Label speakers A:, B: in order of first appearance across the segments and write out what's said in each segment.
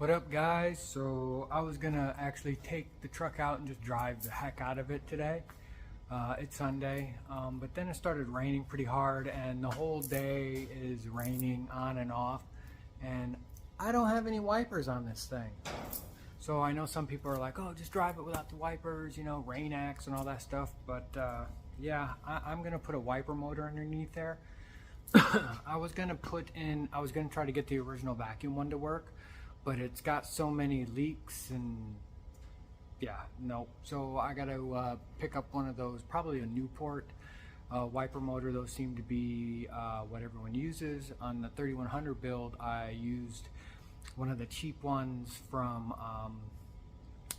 A: What up, guys? So I was gonna actually take the truck out and just drive the heck out of it today. It's Sunday, but then it started raining pretty hard, and the whole day is raining on and off, and I don't have any wipers on this thing. So I know some people are like, oh, just drive it without the wipers, you know, rain acts and all that stuff, but yeah, I'm gonna put a wiper motor underneath there. I was gonna try to get the original vacuum one to work, but it's got so many leaks and yeah, no. So I gotta pick up one of those, probably a Newport wiper motor. Those seem to be what everyone uses. On the 3100 build, I used one of the cheap ones from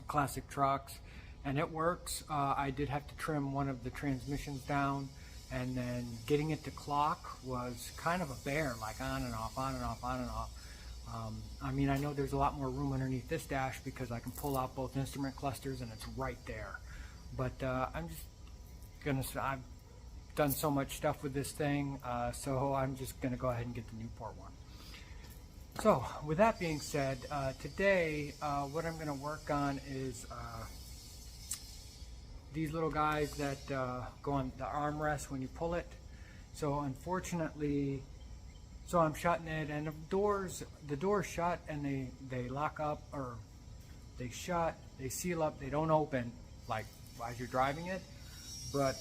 A: Classic Trucks, and it works. I did have to trim one of the transmissions down, and then getting it to clock was kind of a bear, like on and off, on and off, on and off. I mean, I know there's a lot more room underneath this dash because I can pull out both instrument clusters and it's right there. But I've done so much stuff with this thing, so I'm just gonna go ahead and get the Newport one. So with that being said, today what I'm gonna work on is these little guys that go on the armrest when you pull it. So unfortunately, I'm shutting it, and the doors shut and they lock up, or they shut, they seal up, they don't open like as you're driving it. But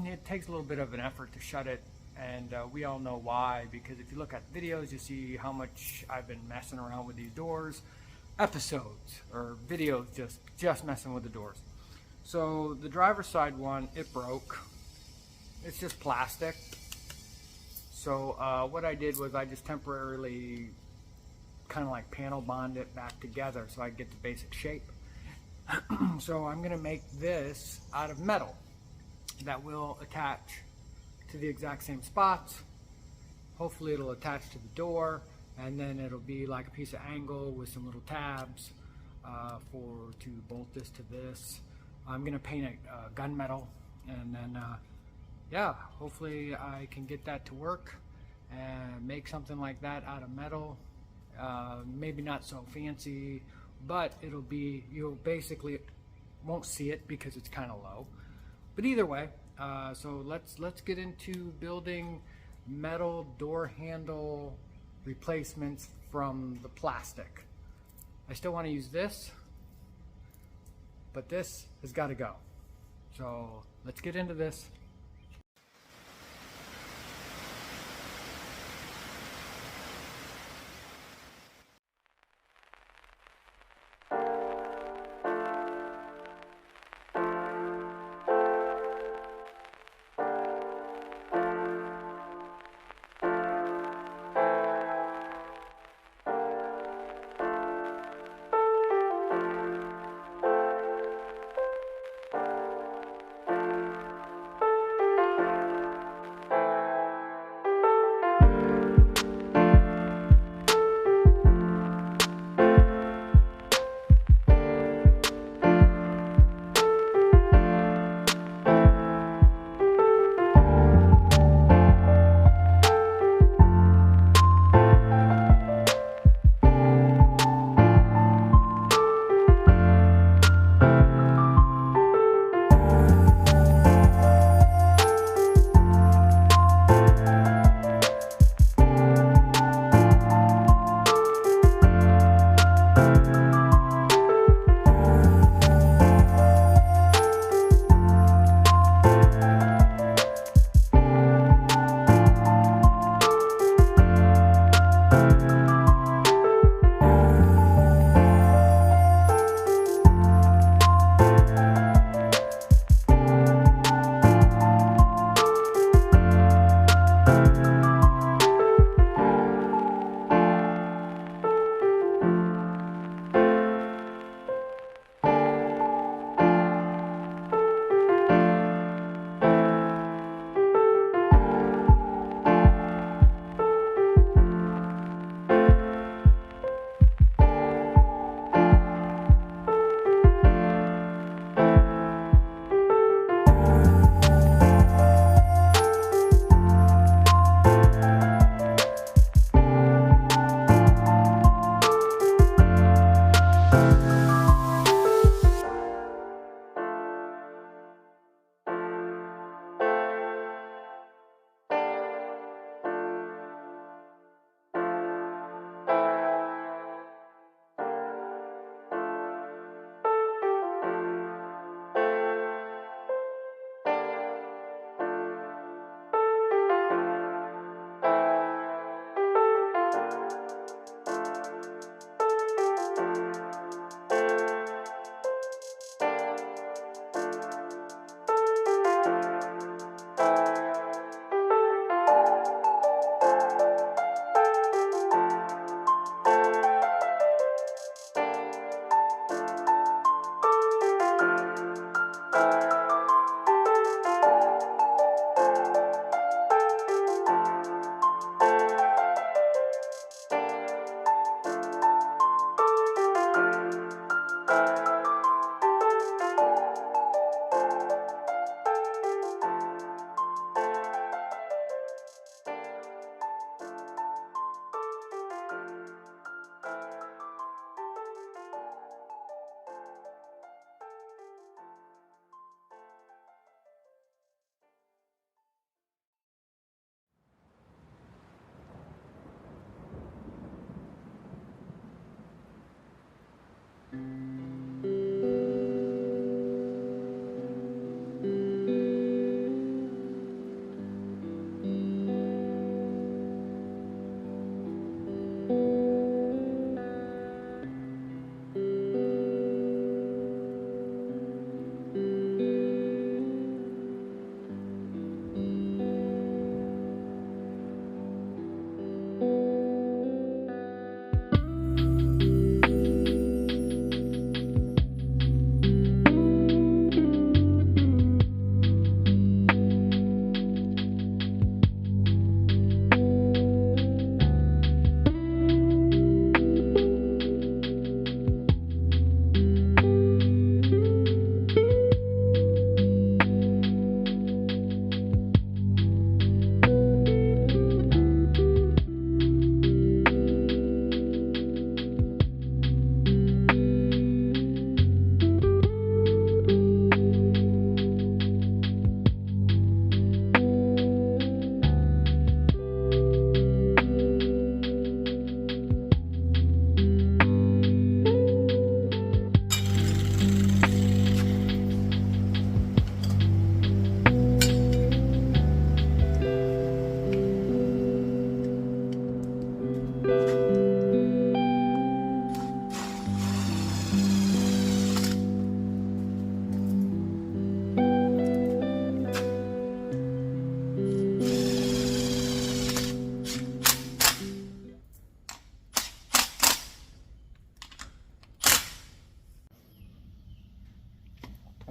A: it takes a little bit of an effort to shut it, and we all know why, because if you look at videos, you see how much I've been messing around with these doors, episodes or videos just messing with the doors. So the driver's side one, it broke. It's just plastic. So what I did was I just temporarily kind of like panel bond it back together so I get the basic shape. So I'm gonna make this out of metal that will attach to the exact same spots. Hopefully it'll attach to the door, and then it'll be like a piece of angle with some little tabs to bolt this to this. I'm gonna paint it gunmetal, and then yeah, hopefully I can get that to work and make something like that out of metal. Maybe not so fancy, but it'll be, you'll basically won't see it because it's kind of low. But either way, so let's get into building metal door handle replacements from the plastic. I still want to use this, but this has got to go. So let's get into this.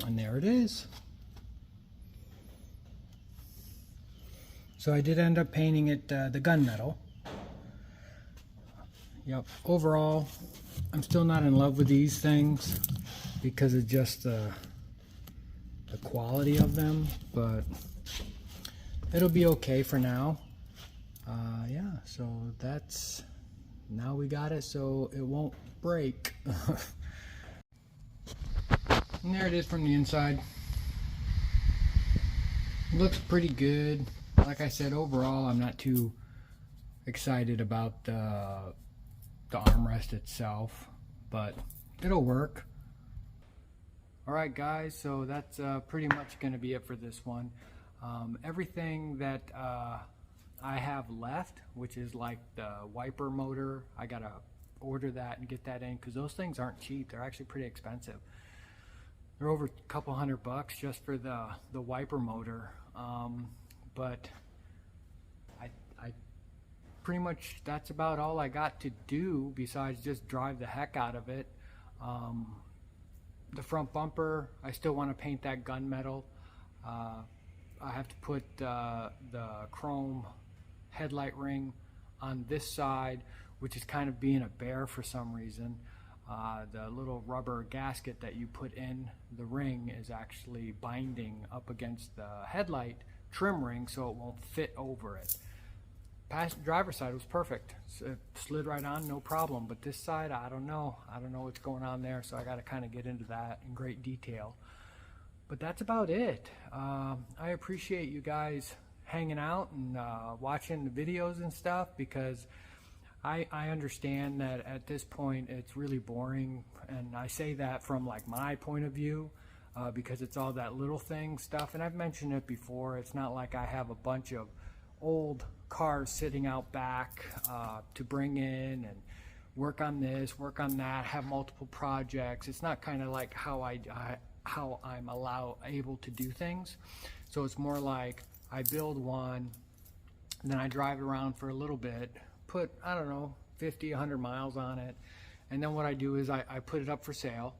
A: And there it is. So I did end up painting it the gunmetal. Yep, overall, I'm still not in love with these things because of just the quality of them, but it'll be okay for now. Yeah, so that's, now we got it so it won't break. And there it is from the inside. Looks pretty good. Like I said, overall I'm not too excited about the armrest itself, but it'll work. Alright guys, so that's pretty much going to be it for this one. Everything that I have left, which is like the wiper motor, I gotta order that and get that in because those things aren't cheap. They're actually pretty expensive. They're over a couple $100 just for the wiper motor. But I pretty much, that's about all I got to do besides just drive the heck out of it. The front bumper, I still want to paint that gunmetal. I have to put the chrome headlight ring on this side, which is kind of being a bear for some reason. The little rubber gasket that you put in the ring is actually binding up against the headlight trim ring so it won't fit over it. Driver's side was perfect. So it slid right on, no problem. But this side, I don't know what's going on there, so I got to kind of get into that in great detail. But that's about it. I appreciate you guys hanging out and watching the videos and stuff, because I understand that at this point it's really boring, and I say that from like my point of view, because it's all that little thing stuff, and I've mentioned it before. It's not like I have a bunch of old cars sitting out back to bring in and work on this, work on that, have multiple projects. It's not kind of like how I'm able to do things. So it's more like I build one, and then I drive it around for a little bit, put, I don't know, 50, 100 miles on it, and then what I do is I put it up for sale,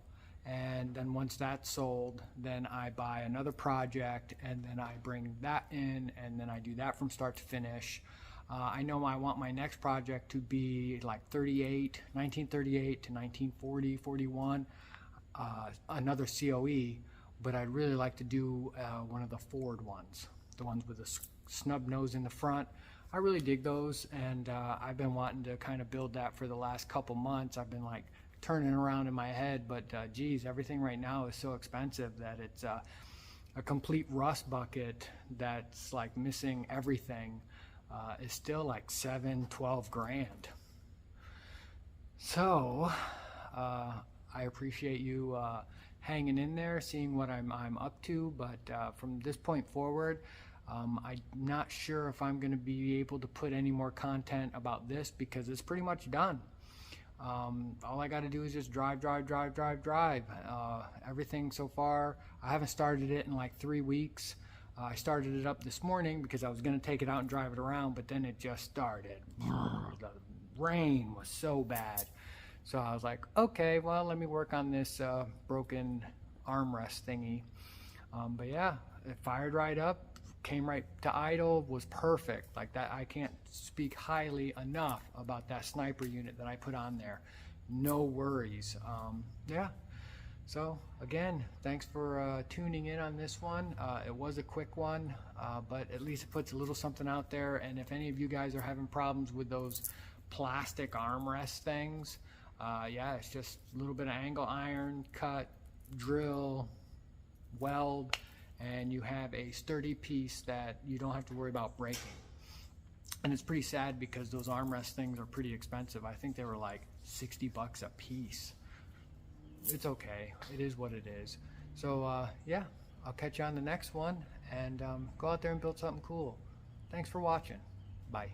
A: and then once that's sold, then I buy another project, and then I bring that in, and then I do that from start to finish. I know I want my next project to be like 1938 to 1940, 41, another COE, but I'd really like to do one of the Ford ones, the ones with the snub nose in the front. I really dig those, and I've been wanting to kind of build that for the last couple months. I've been like turning around in my head, but geez, everything right now is so expensive that it's a complete rust bucket that's like missing everything is still like 7-12 grand. So I appreciate you hanging in there, seeing what I'm up to, but from this point forward, I'm not sure if I'm going to be able to put any more content about this because it's pretty much done. All I got to do is just drive. Everything so far, I haven't started it in like 3 weeks. I started it up this morning because I was going to take it out and drive it around, but then it just started. The rain was so bad. So I was like, okay, well, let me work on this broken armrest thingy. But yeah, it fired right up, came right to idle, was perfect. Like that, I can't speak highly enough about that sniper unit that I put on there. No worries. Yeah. So again, thanks for tuning in on this one. It was a quick one, but at least it puts a little something out there. And if any of you guys are having problems with those plastic armrest things, yeah, it's just a little bit of angle iron, cut, drill, weld, and you have a sturdy piece that you don't have to worry about breaking. And it's pretty sad because those armrest things are pretty expensive. I think they were like 60 bucks a piece. It's okay. It is what it is. So yeah, I'll catch you on the next one, and go out there and build something cool. Thanks for watching. Bye.